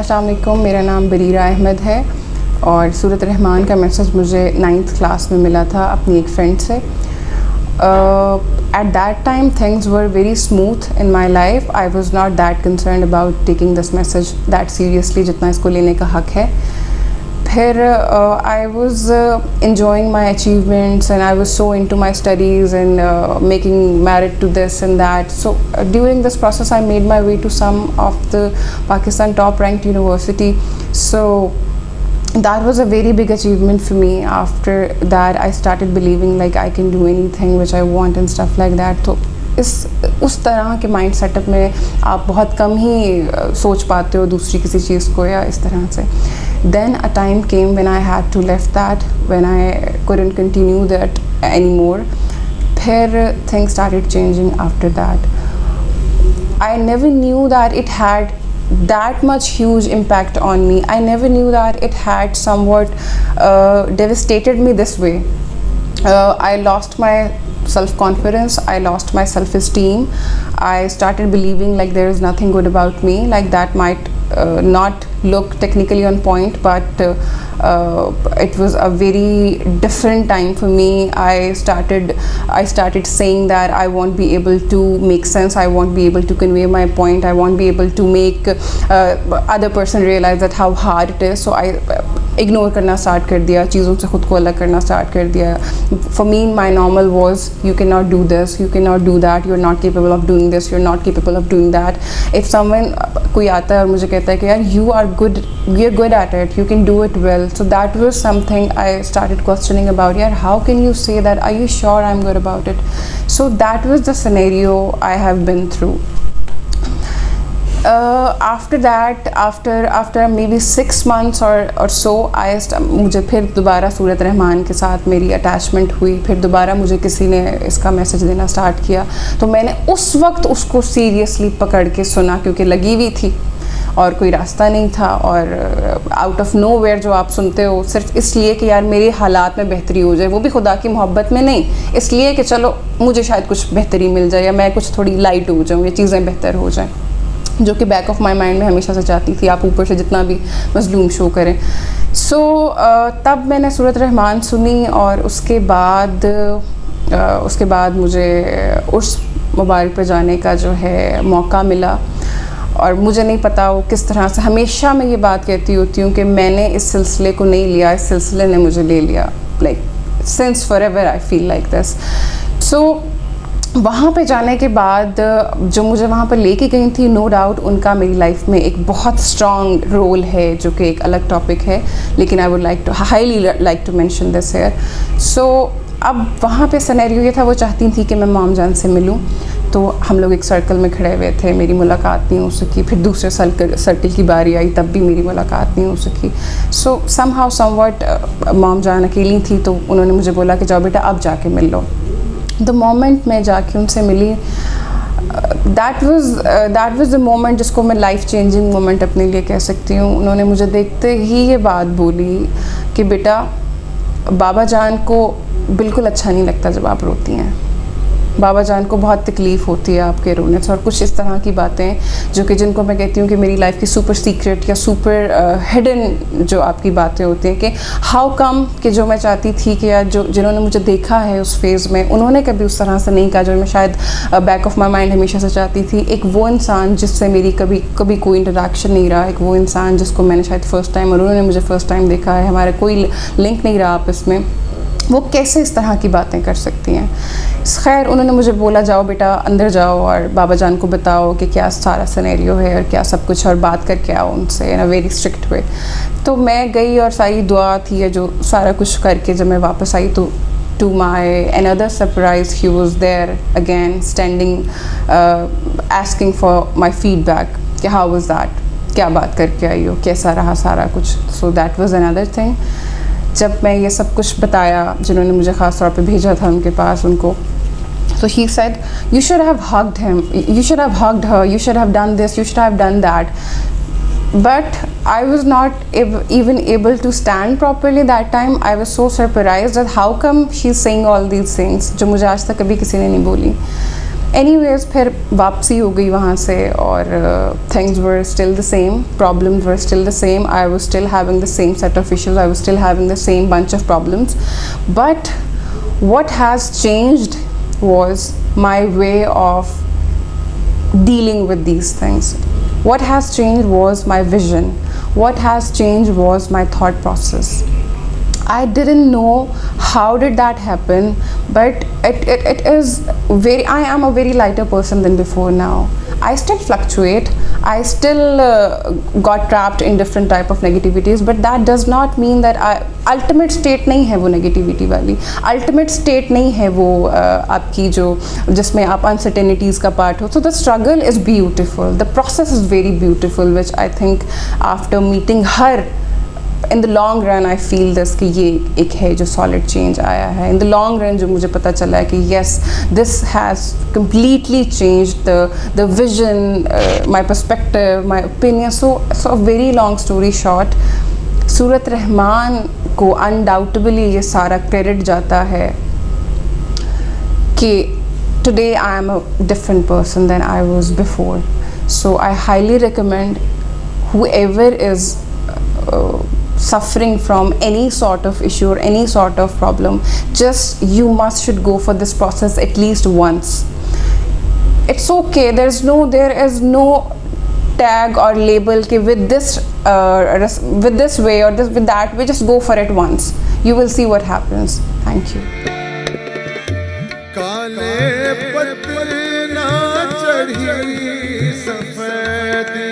अस्सलाम वालेकुम, मेरा नाम बरीरा अहमद है और सूरत रहमान का मैसेज मुझे 9th क्लास में मिला था अपनी एक फ्रेंड से. At that time things were very smooth in my life. I was not that concerned about taking this message that seriously जितना इसको लेने का हक है. फिर I was enjoying my achievements and I was so into my studies and making merit to this and that. So during this process I made my way to some of the Pakistan top ranked university. So that was a very big achievement for me. After that I started believing like I can do anything which I want and stuff like that. तो उस तरह के mind setup में आप बहुत कम ही सोच पाते हो दूसरी किसी चीज़ को या इस तरह से. Then a time came when I had to left that, when I couldn't continue that anymore. फिर things started changing after that. I never knew that it had that much huge impact on me. I never knew that it had somewhat devastated me this way. I lost my self-confidence, I lost my self-esteem. I started believing like there is nothing good about me, like that might not look technically on point, but it was a very different time for me. I started saying that I won't be able to make sense, I won't be able to convey my point, I won't be able to make other person realize that how hard it is. So I ignore करना start कर दिया, चीज़ों से ख़ुद को अलग करना start कर दिया. For me my normal was you can not do this, you can not do that, you are not capable of doing this, you are not capable of doing that. If someone कोई आता है और मुझे कहता है कि यार you are good at it, you can do it well. So that was something I started questioning about, यार how can you say that, are you sure I am good about it. So that was the scenario I have been through. After that, after maybe 6 months or so, मुझे फिर दोबारा सूरत रहमान के साथ मेरी attachment हुई. फिर दोबारा मुझे किसी ने इसका मैसेज देना स्टार्ट किया, तो मैंने उस वक्त उसको सीरियसली पकड़ के सुना, क्योंकि लगी हुई थी और कोई रास्ता नहीं था. और आउट ऑफ नो वेयर जो आप सुनते हो सिर्फ इसलिए कि यार मेरे हालात में बेहतरी हो जाए, वो भी खुदा की मोहब्बत में नहीं, इसलिए कि चलो मुझे शायद कुछ बेहतरी मिल जाए या मैं कुछ थोड़ी लाइट हो जाऊँ या चीज़ें बेहतर हो जाएँ, जो कि बैक ऑफ माई माइंड में हमेशा से चाहती थी, आप ऊपर से जितना भी मजलूम शो करें. सो तब मैंने सूरत रहमान सुनी और उसके बाद मुझे उर्स मुबारक पे जाने का जो है मौका मिला. और मुझे नहीं पता वो किस तरह से, हमेशा मैं ये बात कहती होती हूँ कि मैंने इस सिलसिले को नहीं लिया, इस सिलसिले ने मुझे ले लिया. Like since forever I feel like this. So वहाँ पे जाने के बाद जो मुझे वहाँ पर लेके गई थी, नो डाउट उनका मेरी लाइफ में एक बहुत स्ट्रॉन्ग रोल है, जो कि एक अलग टॉपिक है, लेकिन I would like to highly like to mention this here. So अब वहाँ पे सिनेरियो ये था, वो चाहती थी कि मैं मॉम जान से मिलूँ. तो हम लोग एक सर्कल में खड़े हुए थे, मेरी मुलाकात नहीं हो सकी. फिर दूसरे सर्कल की बारी आई, तब भी मेरी मुलाकात नहीं हो सकी. सो समहाउ समवट मॉम जान अकेली थी, तो उन्होंने मुझे बोला कि जाओ बेटा अब जाके मिल लो. द मोमेंट मैं जाके उनसे मिली, दैट वाज द मोमेंट जिसको मैं लाइफ चेंजिंग मोमेंट अपने लिए कह सकती हूँ. उन्होंने मुझे देखते ही ये बात बोली कि बेटा, बाबा जान को बिल्कुल अच्छा नहीं लगता जब आप रोती हैं, बाबा जान को बहुत तकलीफ़ होती है आपके रोने से, और कुछ इस तरह की बातें जो कि जिनको मैं कहती हूँ कि मेरी लाइफ की सुपर सीक्रेट या सुपर हिडन जो आपकी बातें होती हैं, कि हाउ कम कि जो मैं चाहती थी कि यार जो जिन्होंने मुझे देखा है उस फेज़ में, उन्होंने कभी उस तरह से नहीं कहा जो मैं शायद बैक ऑफ माई माइंड हमेशा से चाहती थी. एक वो इंसान जिससे मेरी कभी कोई इंटरेक्शन नहीं रहा, एक वो इंसान जिसको मैंने शायद फ़र्स्ट टाइम और उन्होंने मुझे फ़र्स्ट टाइम देखा है, हमारा कोई लिंक नहीं रहा आपस में, वो कैसे इस तरह की बातें कर सकती हैं. खैर उन्होंने मुझे बोला जाओ बेटा अंदर जाओ और बाबा जान को बताओ कि क्या सारा सिनेरियो है और क्या सब कुछ, और बात करके आओ उनसे इन अ वेरी स्ट्रिक्ट वे. तो मैं गई और सारी दुआ थी है जो सारा कुछ करके जब मैं वापस आई, तो to my another surprise he was there again standing asking for my feedback कि how was that, क्या बात करके आई हो, कैसा रहा सारा कुछ. So that was another thing. जब मैं ये सब कुछ बताया जिन्होंने मुझे ख़ास तौर पे भेजा था उनके पास उनको, so he said you should have hugged him, you should have hugged her, you should have done this, you should have done that. But I was not even able to stand properly that time. I was so surprised that how come she's saying all these things जो मुझे आज तक कभी किसी ने नहीं बोली. Anyways फिर वापसी हो गई वहाँ से, और things were still the same, problems were still the same, I was still having the same set of issues, I was still having the same bunch of problems, but what has changed was my way of dealing with these things. What has changed was my vision. What has changed was my thought process. I didn't know how did that happen, but it is very, I am a very lighter person than before now. I still fluctuate, I still got trapped in different type of negativities, but that does not mean that ultimate state नहीं है वो negativity वाली, ultimate state नहीं है वो आपकी जो जिसमें आप uncertainties का part हो. So the struggle is beautiful, the process is very beautiful, which I think after meeting her in the long run I feel this कि ये एक है जो solid change आया है. In the long run जो मुझे पता चला है कि yes, this has completely changed the vision, my perspective, my opinion. So a very long story short, सूरत रहमान को undoubtedly ये सारा credit जाता है कि today I am a different person than I was before. So I highly recommend whoever is suffering from any sort of issue or any sort of problem, just you should go for this process at least once. It's okay, there is no tag or label कि with this way or with that way, just go for it once, you will see what happens. Thank you. काले पत्थर ना चढ़ी सफेदी,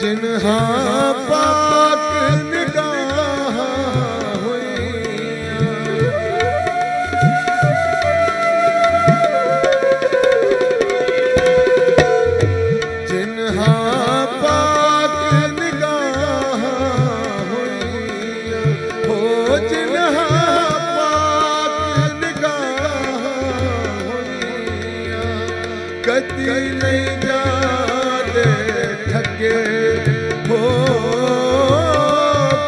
जिन्हा पाक निगाह हुई, जिन्हा पाक निगाह हुई, हो जिन्हा पाक निगाह हुई, कदी नहीं जाते ठगे हो,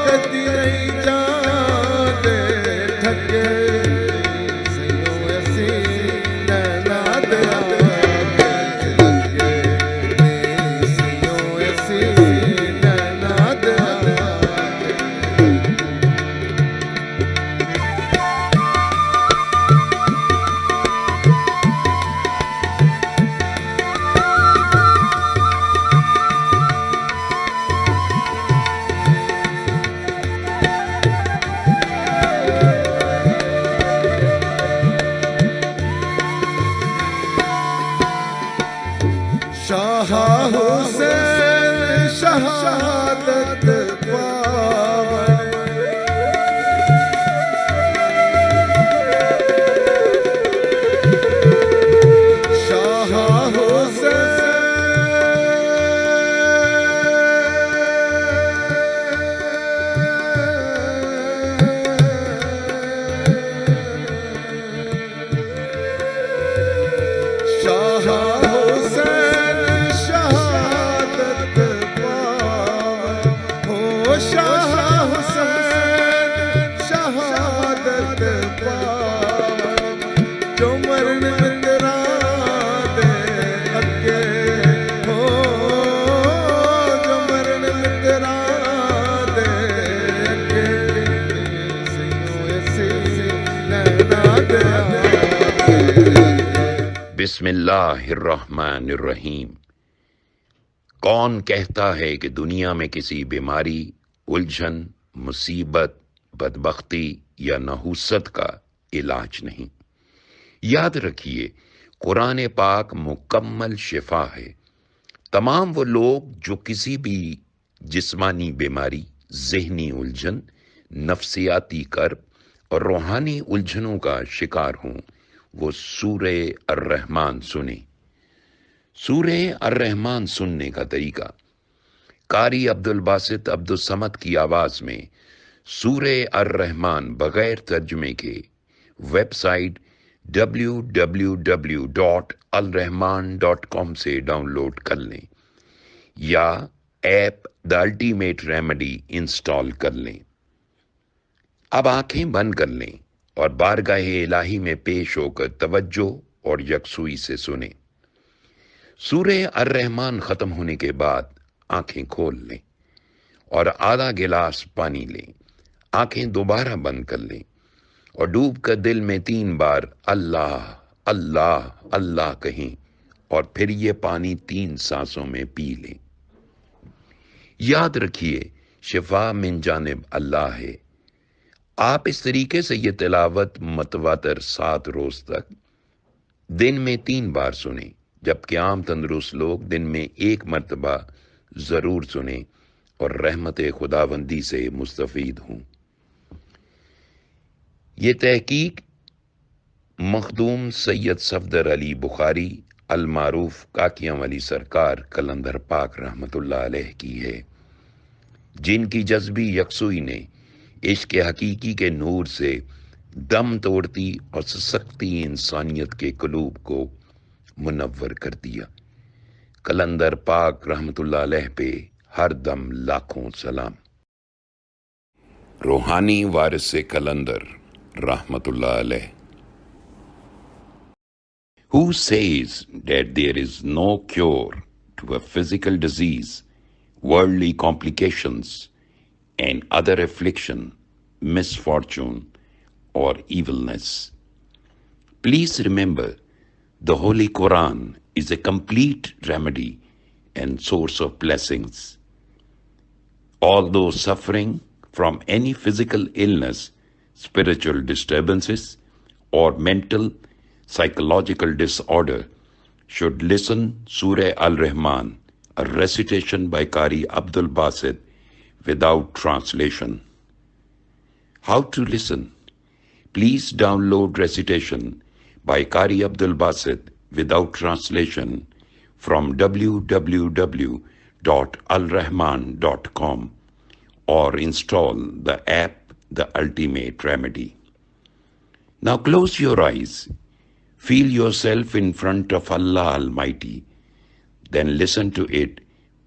कदी नहीं जाते ठगे, सयो असी नैना दे लगे, सयो असी नैना दे। शाह हुसैन शहादत पावन, शाह हुसैन बिस्मिल्लाहिर्रहमानिर्रहीम। कौन कहता है कि दुनिया में किसी बीमारी, उलझन, मुसीबत, बदबख्ती या नहुसत का इलाज नहीं? याद रखिए, कुरान पाक मुकम्मल शिफा है। तमाम वो लोग जो किसी भी जिस्मानी बीमारी, ज़हनी उलझन, नफ्सियाती कर्ब और रूहानी उलझनों का शिकार हों, वो सूरे अर्रहमान सुने। सूरे अर्रहमान सुनने का तरीका: कारी अब्दुल बासित अब्दुल समद की आवाज में सूरे अर्रहमान बगैर तर्जुमे के वेबसाइट www.alrahman.com से डाउनलोड कर लें या app the ultimate remedy install कर लें। अब आंखें बंद कर लें और बारगाहे इलाही में पेश होकर तवज्जो और यकसुई से सुने। सूरे अर्रहमान खत्म होने के बाद आंखें खोल लें और आधा गिलास पानी लें। आंखें दोबारा बंद कर लें और डूब कर दिल में 3 बार अल्लाह अल्लाह अल्लाह कहें और फिर ये पानी 3 सांसों में पी लें। याद रखिए, शिफा मिन जानिब अल्लाह है। आप इस तरीके से ये तिलावत मतवातर 7 रोज तक दिन में 3 बार सुने, जबकि आम तंदुरुस्त लोग दिन में 1 मरतबा जरूर सुने और रहमत खुदावंदी से मुस्तफीद हों। ये तहकीक मखदूम सैयद सफदर अली बुखारी अल मारूफ काकियां वाली सरकार कलंदर पाक रहमतुल्लाह अलैह की है, जिनकी जज्बी यकसुई ने इश्क हकीकी के नूर से दम तोड़ती और सशक्ति इंसानियत के कुलूब को मुनव्वर कर दिया। कलंदर पाक रहमतुल्लाह अलैह पे हर दम लाखों सलाम। रूहानी वारिस कलंदर रहमतुल्लाह अलैह। Who says that there is no cure to a physical disease, worldly complications, and other affliction, misfortune, or evilness? Please remember, the Holy Quran is a complete remedy and source of blessings. Although suffering from any physical illness, spiritual disturbances, or mental, psychological disorder, should listen Surah Al-Rahman, a recitation by Qari Abdul Basit, without translation. How to listen? Please download recitation by Qari Abdul Basit without translation from www.alrahman.com or install the app The Ultimate Remedy. Now close your eyes. Feel yourself in front of Allah Almighty. Then listen to it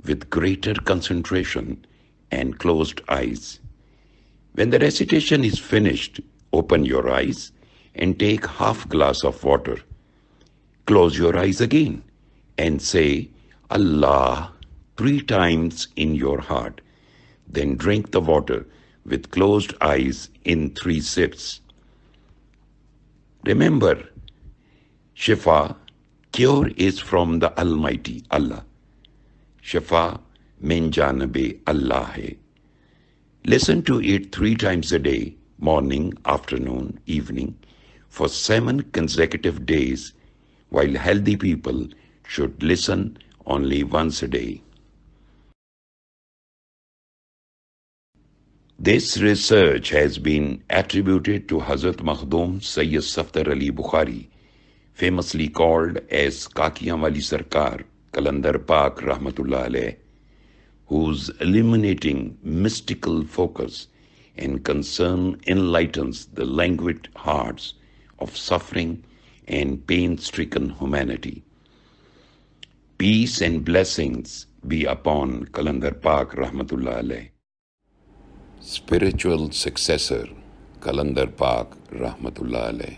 with greater concentration and closed eyes. When the recitation is finished, open your eyes and take half glass of water. Close your eyes again and say Allah 3 times in your heart. Then drink the water with closed eyes in 3 sips. Remember, Shifa, cure is from the Almighty Allah. Shifa min janabe Allah hai. Listen to it 3 times a day, morning, afternoon, evening, for 7 consecutive days, while healthy people should listen only once a day. This research has been attributed to Hazrat Makhdoom Sayyid Safdar Ali Bukhari, famously called as Kakiyan Wali Sarkar, Kalandar Pak Rahmatullah Alayh, whose illuminating mystical focus and concern enlightens the languid hearts of suffering and pain-stricken humanity. Peace and blessings be upon Kalandar Pak Rahmatullah Alayh. Spiritual successor Kalandar Pak Rahmatullah Alayh.